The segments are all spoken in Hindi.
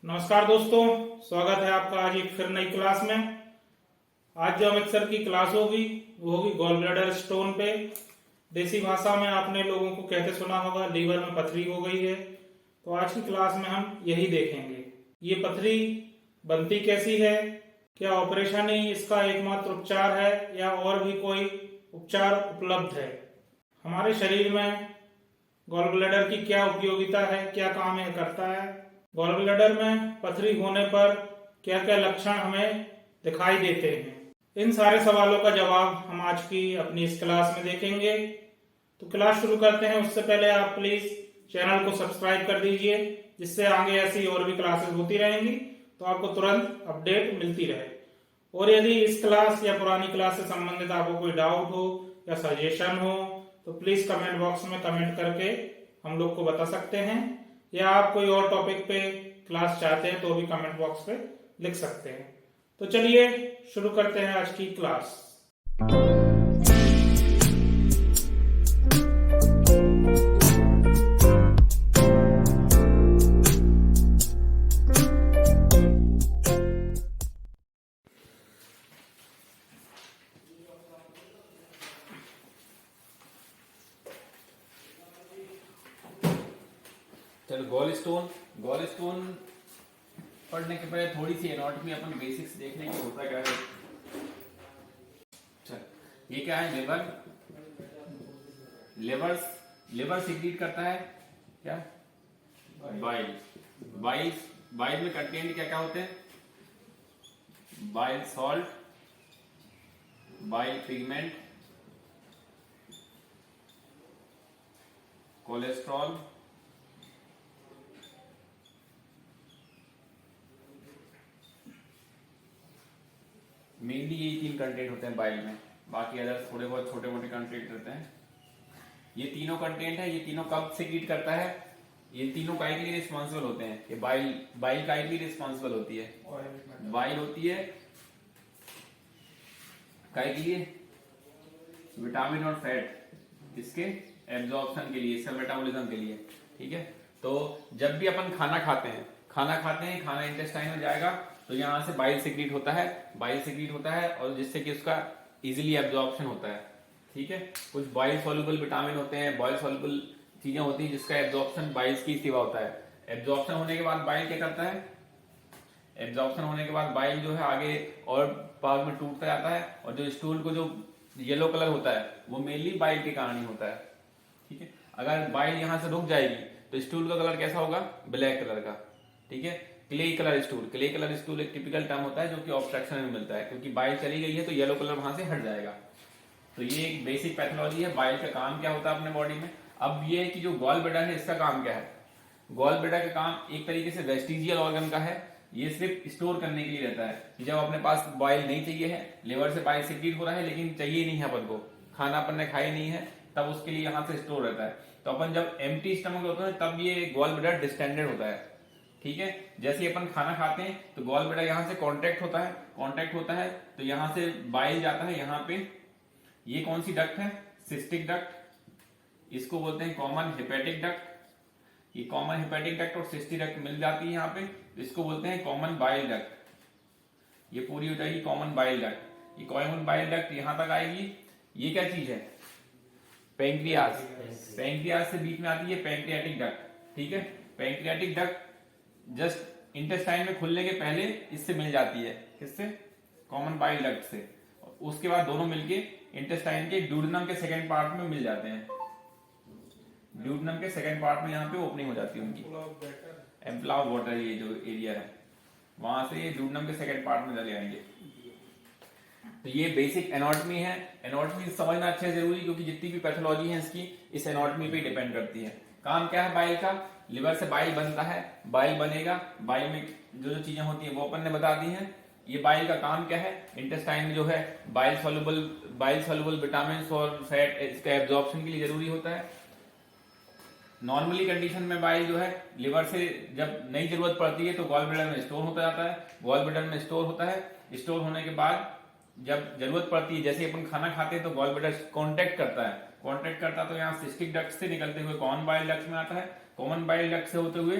नमस्कार दोस्तों, स्वागत है आपका आज एक फिर नई क्लास में। आज जो अमित सर की क्लास होगी वो होगी गॉल ब्लैडर स्टोन पे। देसी भाषा में आपने लोगों को कहते सुना होगा लीवर में पथरी हो गई है। तो आज की क्लास में हम यही देखेंगे, ये पथरी बनती कैसी है, क्या ऑपरेशन ही इसका एकमात्र उपचार है या और भी कोई उपचार उपलब्ध है, हमारे शरीर में गॉल ब्लैडर की क्या उपयोगिता है, क्या काम यह करता है, गॉल ब्लैडर में पथरी होने पर क्या क्या लक्षण हमें दिखाई देते हैं। इन सारे सवालों का जवाब हम आज की अपनी इस क्लास में देखेंगे। तो क्लास शुरू करते हैं उससे पहले आप प्लीज चैनल को सब्सक्राइब कर दीजिए, जिससे आगे ऐसी और भी क्लासेस होती रहेंगी तो आपको तुरंत अपडेट मिलती रहे। और यदि इस क्लास या पुरानी क्लास से संबंधित आपको कोई डाउट हो या सजेशन हो तो प्लीज कमेंट बॉक्स में कमेंट करके हम लोग को बता सकते हैं, या आप कोई और टॉपिक पे क्लास चाहते हैं तो भी कमेंट बॉक्स पे लिख सकते हैं। तो चलिए शुरू करते हैं आज की क्लास। चलो गॉल स्टोन पढ़ने के पहले थोड़ी सी एनाटॉमी अपन बेसिक्स देखने की होता क्या है। चल ये क्या है, लिवर सिक्रीट करता है क्या, बाइल में कंटेंट क्या क्या होते हैं, bile salt, bile pigment, cholesterol, mainly यही तीन कंटेंट होते हैं बाइल में, बाकी अदर थोड़े बहुत छोटे मोटे कंटेंट रहते हैं। ये तीनों कंटेंट है, ये तीनों कब सिक्रीट करता है, ये तीनों काय के लिए रिस्पॉन्सिबल होते हैं। ये बाइल काय के लिए रिस्पॉन्सिबल होती है, बाइल होती है काय के लिए, विटामिन और फैट, इसके एब्जॉर्प्शन के लिए, सेल मेटाबॉलिज्म के लिए। ठीक है, तो जब भी अपन खाना खाते हैं, खाना इंटेस्टाइन में जाएगा तो यहाँ से बाइल सिक्रीट होता है और जिससे कि उसका इजीली एब्जॉर्प्शन होता है। ठीक है, कुछ बाइल सॉल्युबल विटामिन होते हैं, बाइल सॉल्युबल चीजें होती हैं जिसका एब्जॉर्प्शन बाइल्स की सिवा होता है। एब्जॉर्प्शन होने के बाद बाइल क्या करता है, एब्जॉर्प्शन होने के बाद बाइल जो है आगे और पार्ट में टूटता जाता है, और जो स्टूल को जो येलो कलर होता है वो मेनली बाइल के कारण ही होता है। ठीक है, अगर बाइल यहाँ से रुक जाएगी तो स्टूल का कलर कैसा होगा, ब्लैक कलर का। ठीक है, क्ले कलर स्टूल एक टिपिकल टर्म होता है जो कि ऑब्स्ट्रक्शन में मिलता है, क्योंकि बाइल चली गई है तो येलो कलर वहां से हट जाएगा। तो ये एक बेसिक पैथोलॉजी है, बाइल का काम क्या होता है अपने बॉडी में। अब ये कि जो गॉल ब्लैडर है इसका काम क्या है, गॉल ब्लैडर का काम एक तरीके से वेस्टिजियल ऑर्गन का है। ये सिर्फ स्टोर करने के लिए रहता है। जब अपने पास बाइल नहीं चाहिए है, लिवर से बाइल सिक्रीट हो रहा है लेकिन चाहिए नहीं है अपन को, खाना अपन ने खाई नहीं है, तब उसके लिए यहाँ से स्टोर रहता है। तो अपन जब एम्प्टी स्टमक होता है तब ये गॉल ब्लैडर डिस्टेंडेड होता है। ठीक है, जैसे ही अपन खाना खाते हैं तो गॉल ब्लैडर यहाँ से कांटेक्ट होता है तो यहाँ से बाइल जाता है यहाँ पे। ये कौन सी डक्ट है, सिस्टिक डक्ट, इसको बोलते हैं कॉमन हेपेटिक डक्ट। ये कॉमन हेपेटिक डक्ट और सिस्टिक डक्ट मिल जाती है यहाँ पे, तो इसको बोलते हैं कॉमन बाइल डक्ट। ये पूरी हो जाएगी कॉमन बाइल डक्ट। ये कॉमन बाइल डक्ट यहाँ तक आएगी। ये क्या चीज है, पैंक्रियाज से बीच में आती है पैंक्रियाटिक डक्ट। ठीक है, पैंक्रियाटिक डक्ट जस्ट इंटेस्टाइन में खुलने के पहले इससे मिल जाती है, किससे, कॉमन बाइल डक्ट से। उसके बाद दोनों मिलके इंटेस्टाइन के ड्यूडेनम के सेकंड पार्ट में मिल जाते हैं। ड्यूडेनम के सेकंड पार्ट में यहाँ पे ओपनिंग हो जाती है उनकी, एम्पला ऑफ वाटर, ये जो एरिया है वहां से ये ड्यूडेनम के सेकंड पार्ट में चले आएंगे। तो ये बेसिक एनाटॉमी है। एनाटॉमी समझना अच्छा जरूरी, क्योंकि जितनी भी पैथोलॉजी है इसकी इस एनाटॉमी पे डिपेंड करती है। काम क्या है बाइल का, लिवर से बाइल बनता है, बाइल बनेगा, बाइल में जो जो चीजें होती हैं वो अपन ने बता दी हैं। ये बाइल का काम क्या है, इंटेस्टाइन में जो है बाइल सॉल्युबल विटामिन और फैट इसका एब्जॉर्प्शन के लिए जरूरी होता है। नॉर्मली कंडीशन में बाइल जो है लिवर से जब नई जरूरत पड़ती है तो गॉल ब्लैडर में स्टोर होता जाता है, गॉल ब्लैडर में स्टोर होता है। स्टोर होने के बाद जब जरूरत पड़ती है, जैसे अपन खाना खाते हैं तो गॉल ब्लैडर कांटेक्ट करता है तो यहाँ सिस्टिक डक्ट से निकलते हुए कॉमन बाइल डक्ट में आता है, कॉमन बाइल डक्ट से होते हुए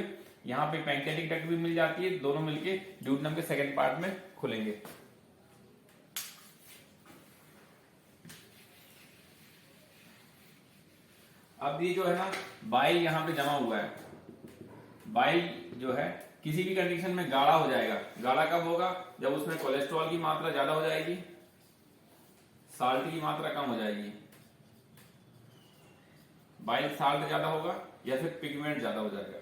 यहाँ पे पैंक्रियाटिक डक्ट भी मिल जाती है, दोनों मिलके ड्यूडेनम के सेकंड पार्ट में खुलेंगे। अब ये जो है ना बाइल यहाँ पे जमा हुआ है, बाइल जो है किसी भी कंडीशन में गाढ़ा हो जाएगा। गाढ़ा कब होगा? जब उसमें कोलेस्ट्रॉल की मात्रा ज्यादा हो जाएगी, साल्ट की मात्रा कम हो जाएगी। बाइल साल्ट ज्यादा होगा या फिर पिगमेंट ज्यादा हो जाएगा,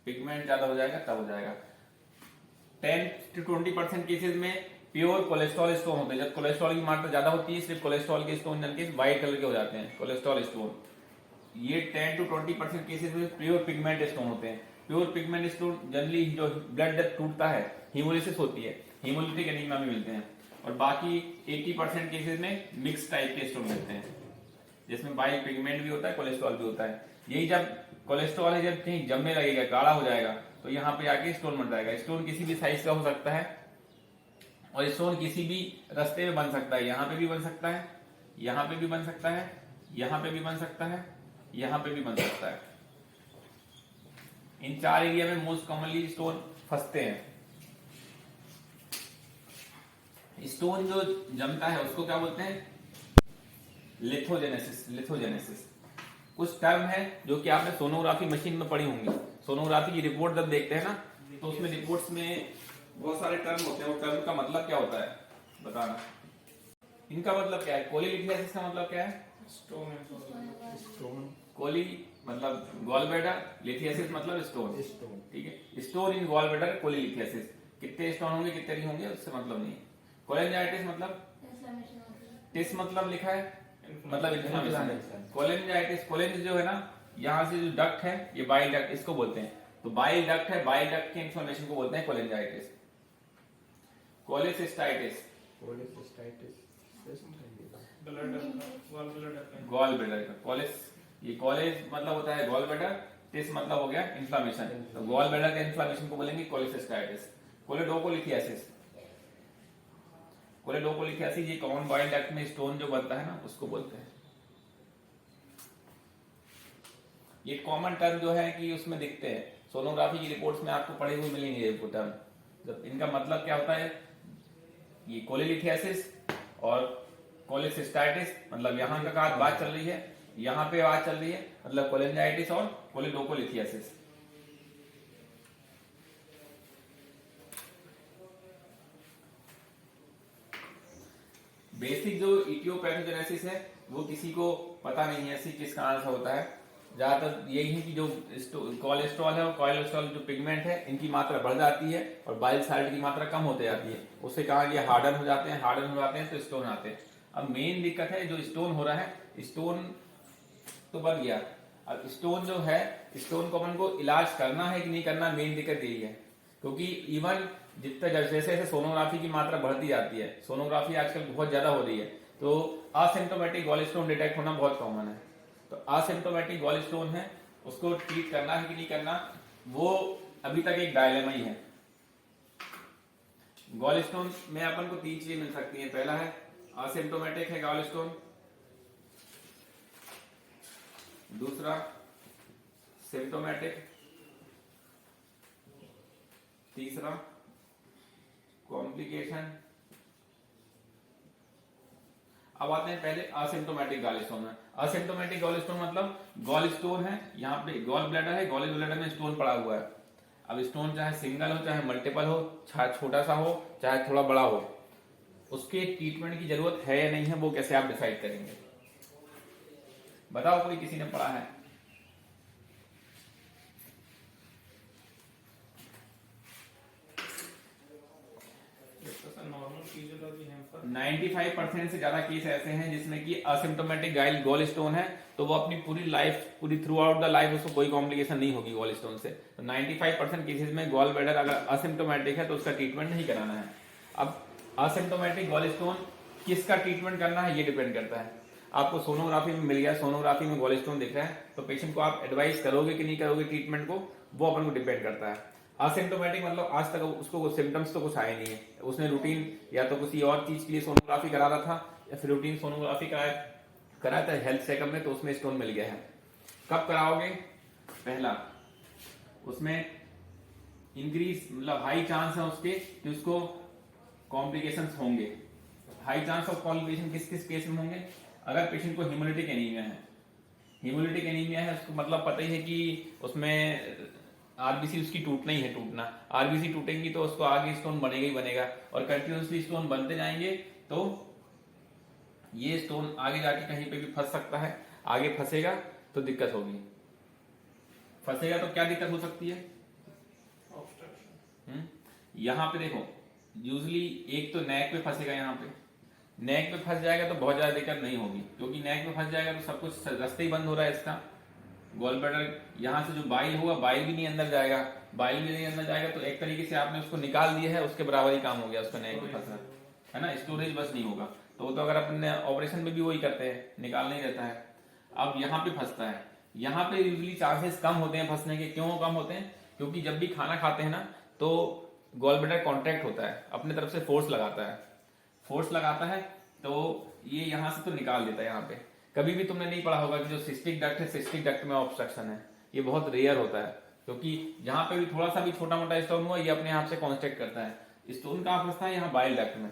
पिगमेंट ज्यादा हो जाएगा तब हो जाएगा। 10 to 20% केसेस में प्योर कोलेस्ट्रॉल स्टोन होते हैं। जब कोलेस्ट्रॉल की मात्रा ज्यादा होती है सिर्फ कोलेस्ट्रॉल के स्टोन जनके व्हाइट कलर के हो जाते हैं, कोलेस्ट्रॉल स्टोन। ये 10 to 20% केसेस में प्योर पिगमेंट स्टोन होते हैं। प्योर पिगमेंट स्टोन जनरली जो ब्लड जब टूटता है हीमोलिसिस होती है, हीमोलिटिक एनीमिया में मिलते हैं। और बाकी 80% केसेस में मिक्स टाइप के स्टोन मिलते हैं, जिसमें बाइल पिगमेंट भी होता है, कोलेस्ट्रॉल भी होता है। यही जब कोलेस्ट्रॉल है जब कहीं जमने लगेगा, गाढ़ा हो जाएगा, तो यहाँ पे आके स्टोन बन जाएगा। स्टोन किसी भी साइज का हो सकता है और स्टोन किसी भी रास्ते में बन सकता है। यहाँ पे भी बन सकता है, यहाँ पे भी बन सकता है, यहाँ पे भी बन सकता है, यहाँ पे भी बन सकता है। इन 4 एरिया में मोस्ट कॉमनली स्टोन फंसते हैं। स्टोन जो जमता है उसको क्या बोलते हैं? लिथोजेनेसिस। लिथोजेनेसिस कुछ टर्म है जो कि आपने सोनोग्राफी मशीन में पढ़ी होंगी। सोनोग्राफी की रिपोर्ट जब देखते हैं ना, तो उसमें रिपोर्ट्स में बहुत सारे टर्म होते हैं। वो टर्म का मतलब क्या होता है बताना। इनका मतलब क्या है? कोलीलिथियासिस का मतलब क्या है? स्टोन। कोली मतलब गॉल ब्लैडर, लिथियासिस मतलब स्टोन। ठीक है, stone in gall bladder, cholelithiasis. कितने स्टोन होंगे कितने नहीं होंगे उससे मतलब नहीं। कोलेंजाइटिस मतलब टिस मतलब लिखा है, मतलब इन्फ्लेमेशन। कोलेंजाइटिस, कोलेंज जो है ना, यहाँ से जो डक्ट है ये बाइल डक्ट, इसको बोलते हैं। तो बाइल डक्ट है, बाइल डक्ट के इन्फ्लेमेशन को बोलते हैं कोलेंजाइटिस। कोलेसिस्टाइटिस, गॉल ब्लैडर का कॉलेज, ये कॉलेज मतलब होता है गॉल ब्लैडर, टिस मतलब हो गया इन्फ्लेमेशन। तो गॉल ब्लैडर के इन्फ्लेमेशन को बोलेंगे कोलेसिस्टाइटिस। कोलेडोकोलिथियासिस, कोलेडोकोलिथियासिस ये कॉमन बाइल डक्ट में स्टोन जो बनता है ना उसको बोलते हैं। ये कॉमन टर्म जो है कि उसमें दिखते हैं, सोनोग्राफी की रिपोर्ट्स में आपको पढ़े हुए मिलेंगे ये टर्म। जब इनका मतलब क्या होता है, ये कोलेलिथियासिस और कोलेसिस्टाइटिस मतलब यहाँ का बात चल रही है, यहाँ पे बात चल रही है, मतलब कोलेंजाइटिस और कोलेडोकोलिथियासिस। बेसिक जो इटियोपैथोजेनेसिस है वो किसी को पता नहीं है ऐसी किस कारण से होता है। ज्यादातर यही है कि जो कोलेस्ट्रॉल है और कोलेस्ट्रॉल जो पिगमेंट है इनकी मात्रा बढ़ जाती है और बाइल साल्ट की मात्रा कम होते जाती है। उससे कहा ये हार्डन हो जाते हैं, हार्डन हो जाते हैं तो स्टोन आते हैं। अब मेन दिक्कत है जो स्टोन हो रहा है, स्टोन तो बन गया, अब स्टोन जो है, स्टोन को अपन को इलाज करना है कि नहीं करना, मेन दिक्कत यही है। क्योंकि इवन जितना जैसे जैसे सोनोग्राफी की मात्रा बढ़ती जाती है, सोनोग्राफी आजकल बहुत ज्यादा हो रही है, तो असिम्प्टोमेटिक गॉल स्टोन डिटेक्ट होना बहुत कॉमन है। तो असिम्प्टोमेटिक गॉल स्टोन है, उसको ट्रीट करना है कि नहीं करना, वो अभी तक एक डायलेमा ही है। गॉल स्टोन में अपन को 3 चीजें मिल सकती हैं। पहला है असिम्प्टोमेटिक है गॉल स्टोन, दूसरा सिम्प्टोमेटिक, तीसरा कॉम्प्लिकेशन। अब आते हैं पहले असिम्प्टोमेटिक गॉल स्टोन में। असिम्प्टोमेटिक गॉल स्टोन मतलब गॉल स्टोन है, यहाँ पे गॉल ब्लैडर है, गॉल ब्लैडर में स्टोन पड़ा हुआ है। अब स्टोन चाहे सिंगल हो, चाहे मल्टीपल हो, चाहे छोटा सा हो, चाहे थोड़ा बड़ा हो, उसके ट्रीटमेंट की जरूरत है या नहीं है वो कैसे आप डिसाइड करेंगे? बताओ, कोई किसी ने पढ़ा है? 95% से ज्यादा केस ऐसे हैं जिसमें कि असिम्प्टोमेटिक गॉल स्टोन है, तो वो अपनी पूरी लाइफ, पूरी थ्रू आउट द लाइफ उसको कोई कॉम्प्लिकेशन नहीं होगी गॉल स्टोन से। तो 95% केसेस में गॉल ब्लैडर अगर असिम्प्टोमेटिक है तो उसका ट्रीटमेंट नहीं कराना है। अब असिम्प्टोमेटिक गॉल स्टोन किसका ट्रीटमेंट करना है ये डिपेंड करता है। आपको सोनोग्राफी में मिल गया, सोनोग्राफी में गॉल स्टोन दिख रहा है, तो पेशेंट को आप एडवाइस करोगे कि नहीं करोगे ट्रीटमेंट को, वो अपन को डिपेंड करता है। असिम्प्टोमेटिक मतलब आज तक उसको सिम्टम्स तो कुछ आए नहीं है, उसने रूटीन या तो किसी और चीज के लिए सोनोग्राफी करा रहा था या फिर रूटीन सोनोग्राफी कराया था हेल्थ चेकअप में, तो उसमें स्टोन मिल गया है। कब कराओगे? पहला, उसमें इंक्रीज मतलब हाई चांस है उसके कि उसको कॉम्प्लिकेशंस होंगे। हाई चांस ऑफ कॉम्प्लिकेशन किस किस केस में होंगे? अगर पेशेंट को हेमोलिटिक एनीमिया है, हेमोलिटिक एनीमिया है, उसको मतलब पता ही है कि उसमें आरबीसी उसकी टूटना ही है, टूटना। आरबीसी टूटेंगी तो उसको आगे स्टोन बनेगा ही बनेगा, और कंटिन्यूसली स्टोन बनते जाएंगे तो ये स्टोन आगे जाके कहीं पे भी फंस सकता है। आगे फंसेगा तो दिक्कत होगी। फंसेगा तो क्या दिक्कत हो सकती है? यहाँ पे देखो, यूजली एक तो नेक पे फंसेगा। यहाँ पे नेक पे फंस जाएगा तो बहुत ज्यादा दिक्कत नहीं होगी, क्योंकि नेक पे फंस जाएगा तो सब कुछ रास्ते ही बंद हो रहा है इसका। गॉल ब्लैडर यहाँ से जो बाइल होगा, बाइल भी नहीं अंदर जाएगा। बाइल भी नहीं अंदर जाएगा तो एक तरीके से आपने उसको निकाल दिया है, उसके बराबर ही काम हो गया उसका नेक पे फंसना, है ना। स्टोरेज बस नहीं होगा। तो अगर अपने ऑपरेशन में भी वही करते हैं, निकालना ही रहता है। अब यहाँ पे फंसता है, यहाँ पे यूजली चांसेस कम होते हैं फंसने के। क्यों कम होते हैं? क्योंकि जब भी खाना खाते हैं ना तो गॉल ब्लैडर कॉन्ट्रैक्ट होता है, अपने तरफ से फोर्स लगाता है। फोर्स लगाता है तो ये यहाँ से तो निकाल देता है। यहाँ पे कभी भी तुमने नहीं पढ़ा होगा कि जो सिस्टिक डक्ट है, सिस्टिक डक्ट में ऑब्स्ट्रक्शन है। ये बहुत रेयर होता है, क्योंकि यहाँ पे भी थोड़ा सा भी छोटा मोटा स्टोन हुआ, ये अपने आप से कॉन्स्ट्रक्ट करता है। स्टोन कहाँ फंसता है? यहाँ बाइल डक्ट में।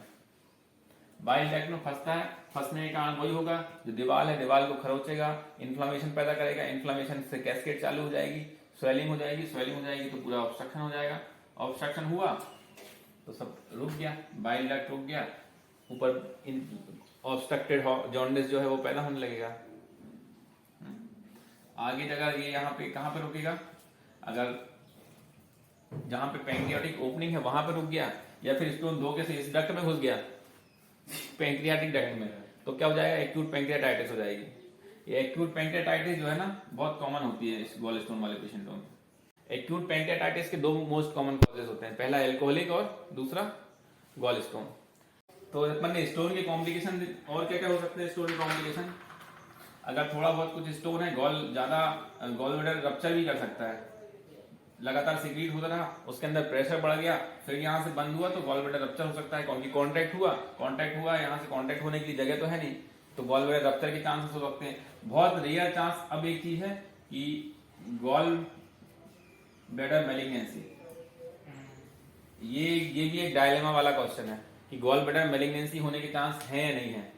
बाइल डक्ट में फंसता है। फंसने के कारण वही होगा, जो दीवार है दीवार को खरोचेगा, इन्फ्लामेशन पैदा करेगा। इन्फ्लामेशन से कैस्केड चालू हो जाएगी, स्वेलिंग हो जाएगी। स्वेलिंग हो जाएगी तो पूरा ऑब्स्ट्रक्शन हो जाएगा। ऑब्स्ट्रक्शन हुआ तो सब रुक गया, बाइल डक्ट रुक गया, ऊपर ऑब्स्ट्रक्टेड जॉन्डिस जो है वो पैदा होने लगेगा। आगे जगह ये यहाँ पे कहाँ पे रुकेगा? अगर जहां पे पैंक्रियाटिक ओपनिंग है वहां पे रुक गया, या फिर स्टोन धोखे से इस डक्ट में घुस गया, पैंक्रियाटिक डक्ट में, तो क्या हो जाएगा? एक्यूट पैंक्रियाटाइटिस हो जाएगी। ये एक्यूट पैंक्रियाटाइटिस जो है ना, बहुत कॉमन होती है इस गॉल स्टोन वाले पेशेंटों में। एक्यूट पैंक्रियाटाइटिस के दो मोस्ट कॉमन कॉजेज होते हैं, पहला एल्कोहलिक और दूसरा गॉल स्टोन। तो अपन ने स्टोन के कॉम्प्लिकेशन और क्या क्या हो सकते हैं? स्टोन के कॉम्प्लिकेशन, अगर थोड़ा बहुत कुछ स्टोन है, गॉल ब्लैडर रप्चर भी कर सकता है। लगातार सीक्रेट होता रहा, उसके अंदर प्रेशर बढ़ गया, फिर यहाँ से बंद हुआ तो गॉल ब्लैडर रप्चर हो सकता है, क्योंकि कॉन्टैक्ट हुआ, यहाँ से कॉन्टैक्ट होने के लिए जगह तो है नहीं, तो गॉल ब्लैडर रप्चर के चांसेस हो सकते हैं। बहुत रेयर चांस। अब एक चीज है कि गॉल ब्लैडर मैलिग्नेंसी, ये भी एक डायलेमा वाला क्वेश्चन है कि गॉल ब्लैडर मैलिग्नेंसी होने के चांस है या नहीं है।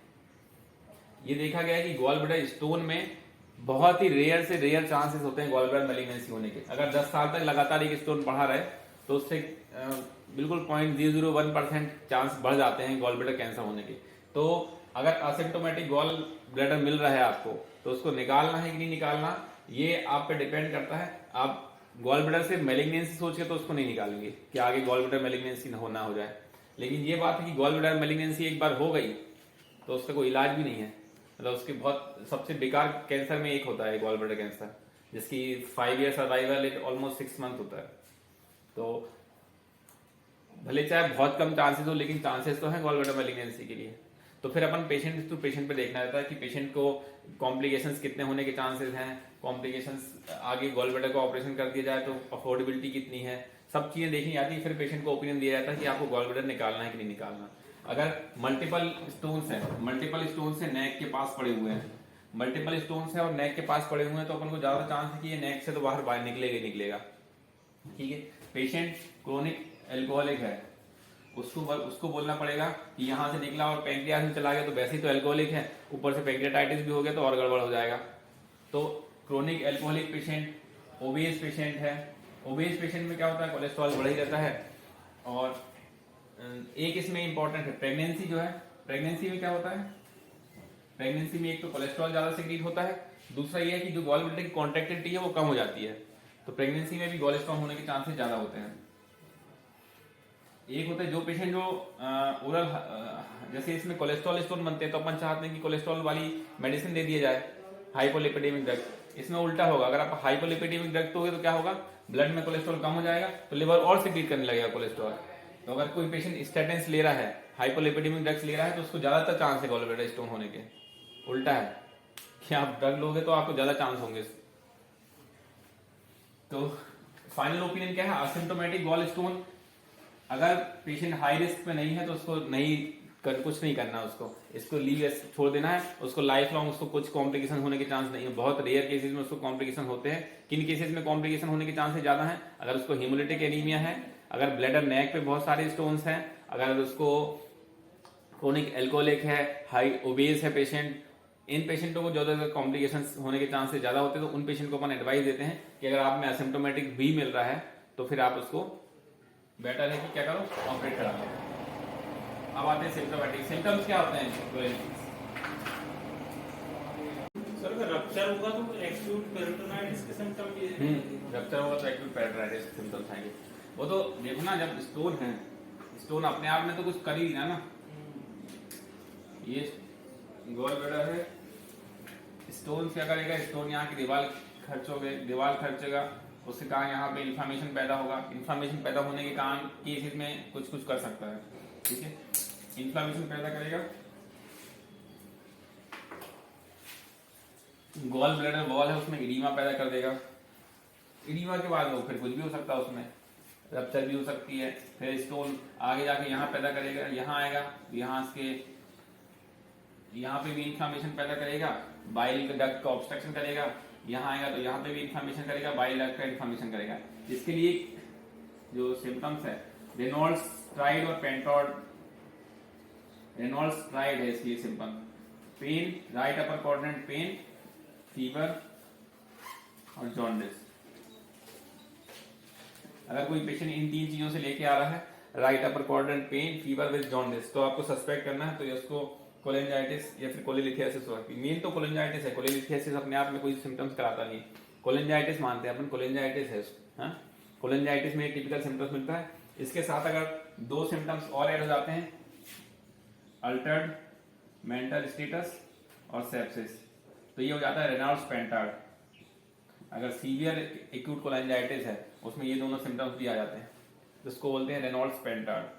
ये देखा गया है कि गॉल ब्लैडर स्टोन में बहुत ही रेयर से रेयर चांसेस होते हैं गॉल ब्लैडर मैलिग्नेंसी होने के। अगर 10 साल तक लगातार एक स्टोन बढ़ा रहे तो उससे बिल्कुल 0.001% चांस बढ़ जाते हैं गॉल ब्लैडर कैंसर होने के। तो अगर असिम्प्टोमेटिक गॉल ब्लैडर मिल रहा है आपको तो उसको निकालना है कि नहीं निकालना, ये आप पे डिपेंड करता है। आप गॉल ब्लैडर से मैलिग्नेंसी सोच के तो उसको नहीं निकालेंगे कि आगे गॉल ब्लैडर मैलिग्नेंसी ना हो जाए। लेकिन ये बात है कि गॉल ब्लैडर मैलिग्नेंसी एक बार हो गई तो उसका कोई इलाज भी नहीं है। मतलब उसके बहुत सबसे बेकार कैंसर में एक होता है गॉल ब्लैडर कैंसर, जिसकी 5 ईयर सर्वाइवल ऑलमोस्ट 6 मंथ होता है। तो भले चाहे बहुत कम चांसेस हो, लेकिन चांसेस तो है गॉल ब्लैडर मैलिग्नेंसी के लिए। तो फिर अपन पेशेंट टू पेशेंट पे देखना रहता है कि पेशेंट को कॉम्प्लिकेशंस कितने होने के चांसेस हैं, कॉम्प्लिकेशंस आगे गॉल ब्लैडर का ऑपरेशन कर दिया जाए तो अफोर्डेबिलिटी कितनी है, सब चीजें देखनी आती है। फिर पेशेंट को ओपिनियन दिया जाता है कि आपको गॉल ब्लैडर निकालना है कि नहीं निकालना। अगर मल्टीपल स्टोन्स है नेक के पास पड़े हुए हैं, मल्टीपल स्टोन्स है और नेक के पास पड़े हुए हैं, तो अपन को ज्यादा चांस है कि ये नेक से तो बाहर निकलेगा। ठीक है। पेशेंट क्रोनिक एल्कोहलिक है, उसको बोलना पड़ेगा कि यहाँ से निकला और पैंक्रियास में चला गया तो वैसे ही तो एल्कोहलिक है, ऊपर से पैंक्रियाटाइटिस भी हो गया तो और गड़बड़ हो जाएगा। तो chronic alcoholic patient, obese patient है। ओबेस पेशेंट में क्या होता है? कोलेस्ट्रॉल बढ़ ही रहता है। और एक इसमें इंपॉर्टेंट है प्रेगनेंसी जो है। प्रेगनेंसी में क्या होता है? प्रेगनेंसी में एक तो कोलेस्ट्रॉल ज्यादा सीक्रेट होता है, दूसरा ये है कि जो गॉल ब्लैडर की कॉन्ट्रैक्टिलिटी है वो कम हो जाती है। तो प्रेगनेंसी में भी गॉल स्टोन होने के चांसेस ज्यादा होते हैं। एक होता है जो पेशेंट जो ओरल, जैसे इसमें कोलेस्ट्रॉल स्टोन बनते हैं तो अपन चाहते हैं कि कोलेस्ट्रॉल वाली मेडिसिन दे दिया जाए, हाइपोलिपिडेमिक ड्रग। इसमें उल्टा होगा, अगर आप हाइपोलिपिडेमिक ड्रग दोगे तो क्या होगा? ब्लड में कोलेस्ट्रॉल कम हो जाएगा तो लिवर और सीक्रेट करने लगेगा कोलेस्ट्रॉल। तो अगर कोई पेशेंट स्टेटिन्स ले रहा है, हाइपोलिपिडेमिक ड्रग्स ले रहा है, तो उसको ज्यादातर चांस है गॉल ब्लैडर स्टोन होने के। उल्टा है कि आप ड्रग लोगे तो आपको ज्यादा चांस होंगे। तो फाइनल ओपिनियन क्या है? असिम्प्टोमेटिक गॉल स्टोन, अगर पेशेंट हाई रिस्क पे नहीं है तो उसको नहीं कुछ नहीं करना उसको, इसको लीव छोड़ देना है, उसको लाइफ लॉन्ग उसको कुछ कॉम्प्लिकेशन होने के चांस नहीं है। बहुत रेयर केसेस में उसको कॉम्प्लिकेशन होते हैं। किन केसेस में कॉम्प्लिकेशन होने के चांसेस ज्यादा हैं? अगर उसको हेमोलिटिक एनीमिया है, अगर ब्लैडर नेक पे बहुत सारे स्टोन्स हैं, अगर उसको क्रोनिक एल्कोहलिक है, हाई ओबेस है पेशेंट, इन पेशेंटों को ज्यादा कॉम्प्लिकेशन होने के चांसेस ज्यादा होते हैं। तो उन पेशेंट को अपन एडवाइस देते हैं कि अगर आप में एसिम्प्टोमेटिक भी मिल रहा है तो फिर आप उसको बेटर है कि क्या करो, ऑपरेट करा लो। अब आते हैं सिम्टोमेटिक। सिम्टम्स क्या होते हैं? सर अगर रप्चर होगा तो एक्यूट पेरिटोनाइटिस के सिम्टम भी है। रप्चर होगा तो एक्यूट पेरिटोनाइटिस सिम्टम्स आएंगे। वो तो देखो ना, जब स्टोन है, स्टोन अपने आप में तो कुछ कर ही नहीं ना। ये गॉल ब्लैडर है, स्टोन क्या करेगा? स्टोन यहाँ की दीवार खर्चेगा, उसके कारण यहाँ पे इन्फ्लामेशन पैदा होगा। इन्फ्लामेशन पैदा होने के कारण केसेस में कुछ कुछ कर सकता है, ठीक है। इन्फ्लामेशन पैदा करेगा, गॉल ब्लैडर वॉल है उसमें इडीमा पैदा कर देगा। इडीमा के बाद वो फिर कुछ भी हो सकता है, उसमें रप्चर भी हो सकती है। फिर स्टोन आगे जाके यहाँ पैदा करेगा, यहाँ आएगा, यहाँ इसके यहाँ पे भी इन्फ्लामेशन पैदा करेगा, बाइल डक्ट का ऑब्स्ट्रक्शन करेगा, यहाँ आएगा तो यहाँ पे भी इन्फ्लामेशन करेगा, बाइल डक्ट का इन्फ्लामेशन करेगा। इसके लिए जो सिम्टम्स है, रेनॉल्ड्स स्ट्राइड और पेंटॉड, रेनॉल्ड्स स्ट्राइड है इसके लिए symptom. Pain, right upper quadrant pain, fever और जॉन्डिस। अगर कोई पेशेंट इन 3 चीजों से लेके आ रहा है, right upper quadrant pain, fever with jaundice, तो आपको सस्पेक्ट करना है तो उसको कोलेंजाइटिस या फिर कोलेलिथियासिस होगा। मेन तो कोलेंजाइटिस है, कोलेलिथियासिस अपने आप में कोई सिम्टम्स कराता नहीं। कोलेंजाइटिस मानते हैं अपन, कोलेंजाइटिस है। हाँ, कोलेंजाइटिस में टिपिकल सिम्टम्स मिलता है। इसके साथ अगर 2 सिम्टम्स और ऐड हो जाते हैं, अल्टर्ड मेंटल स्टेटस और सेप्सिस, तो ये हो जाता है रेनॉल्ड्स पेंटार्ड। अगर सीवियर एक्यूट कोलेंजाइटिस है उसमें ये दोनों सिम्टम्स भी आ जाते हैं, जिसको बोलते हैं रेनॉल्ड्स पेंटार्ड।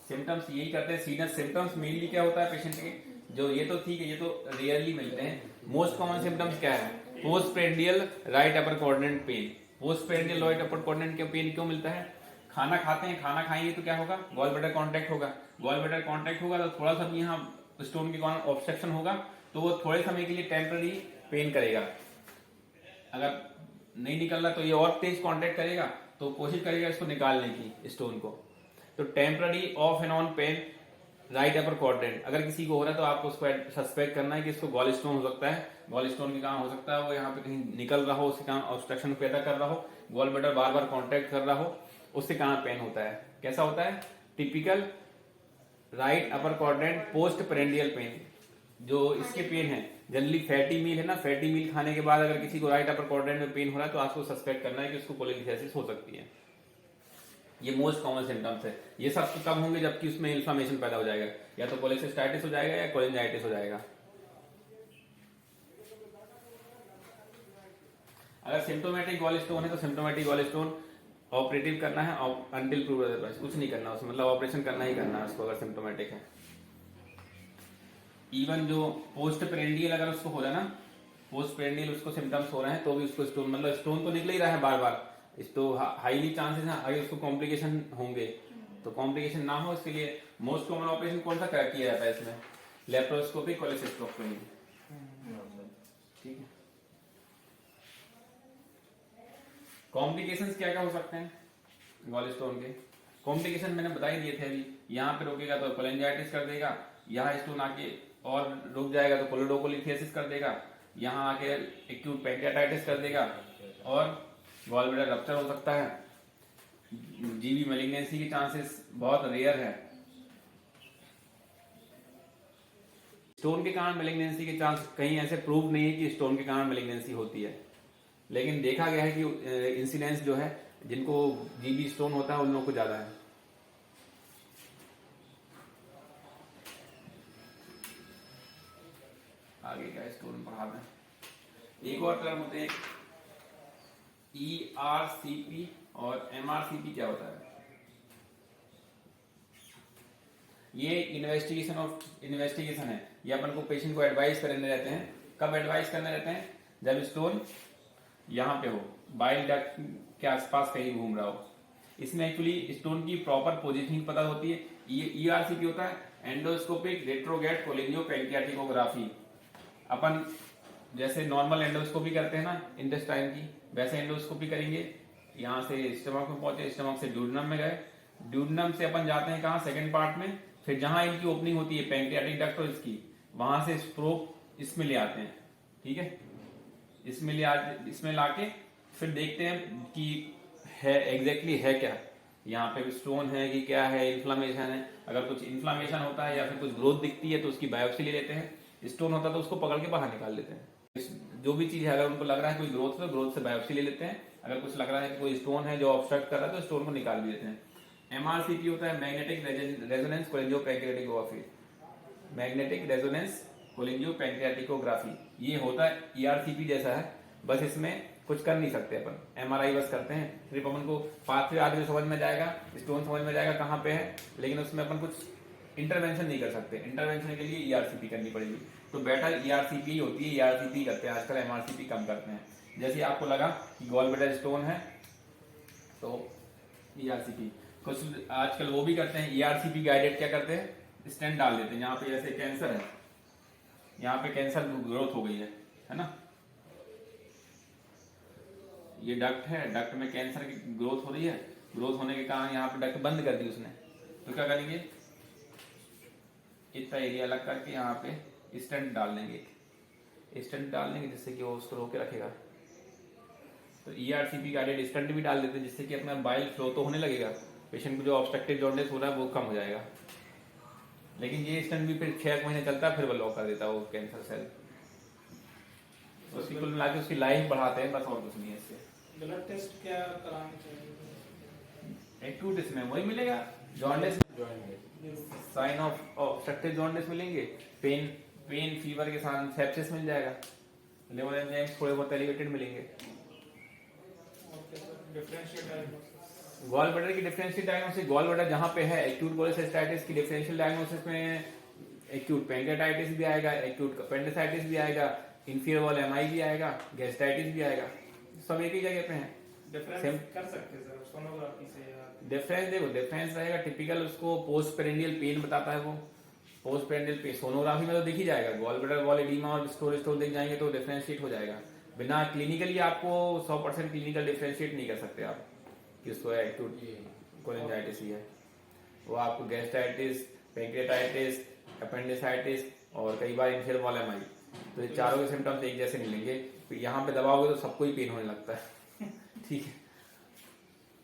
सिम्टम्स यही करते हैं। सीनस सिम्टम्स मेनली क्या होता है पेशेंट के, जो ये तो ठीक है, ये तो रेयरली मिलते हैं। मोस्ट कॉमन सिम्टम्स क्या है? Post prandial right upper quadrant pen. Post prandial right upper quadrant का पेन क्यों मिलता है? खाना खाते हैं, खाना खाएंगे तो क्या होगा? गॉल ब्लैडर कॉन्टैक्ट होगा। गॉल ब्लैडर कॉन्टैक्ट होगा तो थोड़ा सा भी यहाँ स्टोन के कारण ऑब्स्ट्रक्शन होगा, तो वो थोड़े समय के लिए टेम्पररी पेन करेगा। अगर नहीं निकल रहा तो ये और तेज कॉन्टैक्ट करेगा, तो कोशिश करेगा इसको निकालने की, स्टोन को। तो temporary off and on pain right upper quadrant अगर किसी को हो रहा है तो आपको उसको सस्पेक्ट करना है कि इसको गॉल स्टोन हो सकता है। गॉल स्टोन के कारण हो सकता है वो यहाँ पे कहीं निकल रहा हो, उसके कारण ऑब्स्ट्रक्शन पैदा कर रहा हो, गॉल ब्लैडर बार बार कॉन्टैक्ट कर रहा हो, उससे कारण पेन होता है। कैसा होता है? Typical right upper quadrant postprandial pain. जो इसके पेन है जनरली फैटी मील है ना, फैटी मील खाने के बाद अगर किसी को राइट अपर क्वाड्रेंट में पेन हो रहा है तो आपको सस्पेक्ट करना है कि उसको कोलेलिथियासिस हो सकती है। ये मोस्ट कॉमन सिम्टम्स है। ये सब तब होंगे जबकि उसमें इन्फ्लामेशन पैदा हो जाएगा, या तो कोलेसिस्टाइटिस हो जाएगा या कोलेंजाइटिस हो जाएगा। अगर सिम्टोमेटिक गॉल स्टोन है तो सिम्टोमेटिक गॉल स्टोन ऑपरेटिव करना है, अनटिल प्रूव्ड अदरवाइज कुछ नहीं करना उसमें, मतलब ऑपरेशन करना ही करना है उसको अगर सिम्टोमेटिक है। इवन जो पोस्ट पेरेंडियल अगर उसको हो रहा है ना, पोस्ट पेरेंडियल उसको सिम्टम्स हो रहे हैं तो भी उसको स्टोन, मतलब स्टोन तो निकल ही रहा है बार बार, इस तो हाईली चांसेस है हाई उसको कॉम्प्लिकेशन होंगे। तो कॉम्प्लिकेशन ना हो इसके लिए मोस्ट कॉमन ऑपरेशन कौन सा किया जाता है इसमें? लेप्रोस्कोपी, कोलेसिस्टोमी। ठीक है। कॉम्प्लिकेशंस क्या क्या हो सकते हैं गॉल स्टोन के? कॉम्प्लिकेशन मैंने बता ही दिए थे अभी। यहाँ पे रोकेगा तो कोलेंजाइटिस कर देगा, यहाँ स्टोन आके और रुक जाएगा तो कोलोडोकोलिथियासिस कर देगा, यहाँ आके एक्यूट पैंक्रियाटाइटिस कर देगा, और गॉल ब्लैडर रप्चर हो सकता है। जीबी मैलिग्नेंसी के चांसेस बहुत रेयर है। स्टोन के कारण मैलिग्नेंसी के चांस कहीं ऐसे प्रूव नहीं है कि स्टोन के कारण मैलिग्नेंसी होती है, लेकिन देखा गया है कि इंसिडेंस जो है जिनको जीबी स्टोन होता है उन लोगों को ज्यादा है। आगे क्या स्टोन पढ़ा दें। एक और टर्म होते हैं ERCP और MRCP। क्या होता है? ये इन्वेस्टिगेशन है। ये अपन को पेशेंट को एडवाइस करने रहते हैं। कब एडवाइस करने रहते हैं? जब स्टोन यहाँ पे हो, बाइल डक्ट के आसपास कहीं घूम रहा हो। इसमें एक्चुअली स्टोन की प्रॉपर पोजीशनिंग पता होती है। ईआरसीपी होता है एंडोस्कोपिक रेट्रोगेट कोलिनियोपेंक्रियाटिकोग्राफी। अपन जैसे नॉर्मल एंडोस्कोपी करते हैं ना इंटेस्टाइन की, वैसे एंडोस्कोपी करेंगे। यहाँ से स्टमक में पहुंचे, स्टमक से ड्यूडेनम में गए, ड्यूडेनम से अपन जाते हैं कहाँ, सेकंड पार्ट में। फिर जहां इनकी ओपनिंग होती है पैंक्रियाटिक डक्ट और इसकी, वहां से प्रोब इसमें ले आते हैं, ठीक है। इसमें लाके फिर देखते हैं कि है एग्जैक्टली है क्या, यहाँ पे स्टोन है कि क्या है, इन्फ्लामेशन है। अगर कुछ इन्फ्लामेशन होता है या फिर कुछ ग्रोथ दिखती है तो उसकी बायोप्सी ले लेते हैं। स्टोन होता है तो उसको पकड़ के बाहर निकाल लेते हैं। जो भी चीज है, अगर उनको लग रहा है कोई ग्रोथ है तो ग्रोथ से बायोप्सी ले लेते हैं। अगर कुछ लग रहा है कि कोई स्टोन है जो ऑब्स्ट्रक्ट कर रहा है तो स्टोन को निकाल भी देते हैं। एमआरसीपी होता है मैग्नेटिक रेजोनेंस कोलिंजियोपेंक्रियाटिकोग्राफी। मैग्नेटिक रेजोनेंस कोलिंजियोपेंक्रियाटिकोग्राफी ये होता है ईआरसीपी जैसा है, बस इसमें कुछ कर नहीं सकते अपन, एमआरआई बस करते हैं। सिर्फ अपन को पाथवे आदमी समझ में जाएगा, स्टोन समझ में जाएगा कहाँ पे है, लेकिन उसमें अपन कुछ इंटरवेंशन नहीं कर सकते। इंटरवेंशन के लिए ईआरसीपी करनी पड़ेगी। तो बेटर ईआरसीपी होती है, ईआरसीपी करते हैं आजकल, एमआरसीपी कम करते हैं। जैसे आपको लगा कि गॉल ब्लैडर स्टोन है तो ईआरसीपी, कुछ आजकल वो भी करते हैं ईआरसीपी गाइडेड। क्या करते हैं, स्टेंट डाल देते हैं। यहाँ पे जैसे कैंसर है, यहाँ पे कैंसर ग्रोथ हो गई है ना, ये डक्ट है, डक्ट में कैंसर की ग्रोथ हो रही है। ग्रोथ होने के कारण यहाँ पे डक्ट बंद कर दी उसने, तो क्या करेंगे, इतना एरिया अलग करके यहाँ पे स्टेंट डाल देंगे। स्टेंट डाल देंगे जिससे कि वो उसको रोके रखेगा। तो ईआरसीपी गाइडेड स्टेंट भी डाल देते हैं जिससे कि अपना बाइल फ्लो तो होने लगेगा, पेशेंट को जो ऑब्स्ट्रक्टिव जॉन्डिस हो रहा है वो कम हो जाएगा। लेकिन ये स्टेंट भी फिर 6 महीने चलता है, फिर वो लॉक कर देता है वो कैंसर सेल। उसकी कुल मिला के उसकी लाइफ बढ़ाते हैं, बस और कुछ नहीं है इससे। ब्लड टेस्ट क्या कराना चाहिए? एक्यूट इसमें वही मिलेगा, jaundice, sign of obstructive jaundice मिलेंगे, पेन फीवर के साथ सेप्सिस मिल जाएगा, लिवर एंजाइम्स थोड़े बहुत एलिवेटेड मिलेंगे। गॉल ब्लैडर की डिफरेंशियल डायग्नोसिस, गॉल ब्लैडर जहां पे है एक्यूट कोलेसिस्टाइटिस की डिफरेंशियल डायग्नोसिस में एक्यूट पैंक्रियाटाइटिस भी आएगा, एक्यूट अपेंडिसाइटिस भी आएगा, इंफीरियर वॉल एमआई भी आएगा, गैस्ट्राइटिस भी आएगा। सब एक ही जगह पे हैं। डिफरेंस कर सकते हैं सर सोनोग्राफी से? डिफरेंस देखो, डिफरेंस रहेगा टिपिकल, उसको पोस्ट पेरेंडियल पेन बताता है वो। पोस्ट पेरेंडियल पेन सोनोग्राफी में तो दिख ही जाएगा, गॉल ब्लैडर वॉल एडीमा और स्टोन दिख जाएंगे तो डिफरेंशिएट हो जाएगा। बिना क्लिनिकली आपको 100% क्लिनिकल डिफरेंशिएट नहीं कर सकते आप कि उसको एक्यूट कोलिंजाइटिस ही है। वो आपको गैस्ट्राइटिस, पैंक्रियाटाइटिस, अपेंडिसाइटिस और कई बार इंफीरियर वॉल एमआई, तो ये चारों के सिम्टम्स एक जैसे मिलेंगे। यहाँ पे दबाओगे तो सबको ही पेन होने लगता है ठीक है।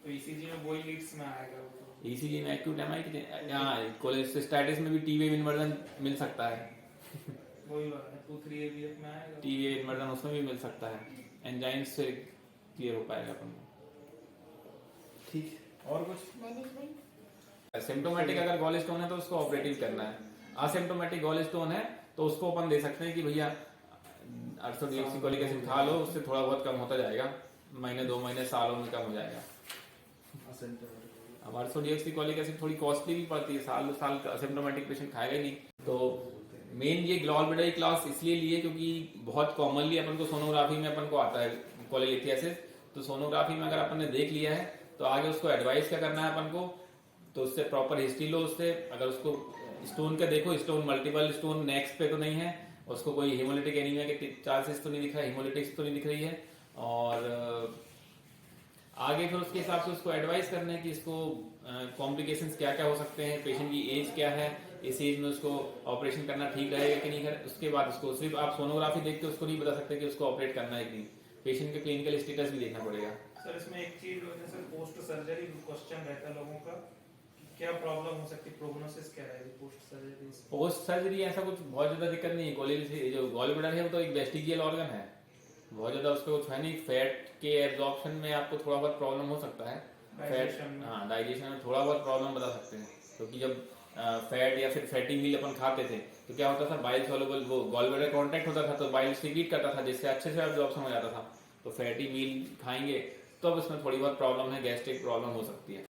तो ईसीजी में वही लीड्स में आएगा वो तो। ईसीजी में एक्यूट एमआई की, यहाँ कोलेसिस्टाइटिस में भी टी वेव इन्वर्जन मिल सकता है वही बात है, 2-3 AVF में आएगा टी वेव इन्वर्जन उसमें भी मिल सकता है। एंजाइम से क्लियर हो पाएगा अपन को, ठीक है। और कुछ सिम्टोमेटिक अगर गॉल स्टोन है तो उसको ऑपरेटिव करना है। असिम्टोमेटिक गॉल स्टोन है तो उसको अपन दे सकते हैं कि भैया अर्सोडियोक्सिकोलिक एसिड खा लो, उससे थोड़ा बहुत कम होता जाएगा, महीने 2 महीने सालों में कम हो जाएगा। अब अर्सोडियोक्सिकोलिक एसिड थोड़ी कॉस्टली भी पड़ती है, साल असिम्टोमेटिक पेशेंट खाएगा ही नहीं। तो मेन ये गॉल ब्लैडर की क्लास इसलिए लिए क्योंकि बहुत कॉमनली अपन को सोनोग्राफी में अपन को आता है कोलेलिथियासिस। तो सोनोग्राफी में अगर अपन ने देख लिया है तो आगे उसको एडवाइस क्या करना है अपन को, तो उससे प्रॉपर हिस्ट्री लो उससे। अगर उसको स्टोन का देखो, स्टोन मल्टीपल स्टोन नेक्स्ट पे तो नहीं है, उसको कोई हेमोलिटिक एनीमिया के चांसेस तो नहीं दिख रहा, हेमोलिटिक्स तो नहीं दिख रही है। और आगे फिर उसके हिसाब से उसको एडवाइस करना है कि इसको कॉम्प्लिकेशंस क्या क्या हो सकते हैं, पेशेंट की एज क्या है, इस एज में उसको ऑपरेशन करना ठीक रहेगा कि नहीं। उसके बाद उसको सिर्फ आप सोनोग्राफी देख के उसको नहीं बता सकते कि उसको ऑपरेट करना है कि नहीं, पेशेंट के क्लिनिकल स्टेटस भी देखना पड़ेगा। सर इसमें एक चीज जैसे पोस्ट सर्जरी क्वेश्चन रहता है लोगों का, क्या प्रॉब्लम हो सकती है, प्रोग्नोसिस क्या रहेगी पोस्ट सर्जरी? पोस्ट सर्जरी ऐसा कुछ बहुत ज्यादा दिक्कत नहीं है। जो गॉल ब्लैडर है वो तो एक वेस्टिजियल ऑर्गन है, बहुत ज्यादा उसका कुछ है नहीं। फैट के एब्जॉर्प्शन में आपको थोड़ा बहुत प्रॉब्लम हो सकता है, फैट डाइजेशन में थोड़ा बहुत प्रॉब्लम बता सकते हैं। क्योंकि जब फैट या फिर फैटी मील अपन खाते थे तो क्या होता था, बाइल सॉल्युबल वो गॉल ब्लैडर कांटेक्ट होता था तो बाइल सीक्रेट करता था जिससे अच्छे से एब्जॉर्प्शन हो जाता था। तो फैटी मील खाएंगे तो अब इसमें थोड़ी बहुत प्रॉब्लम है, गैस्ट्रिक प्रॉब्लम हो सकती है।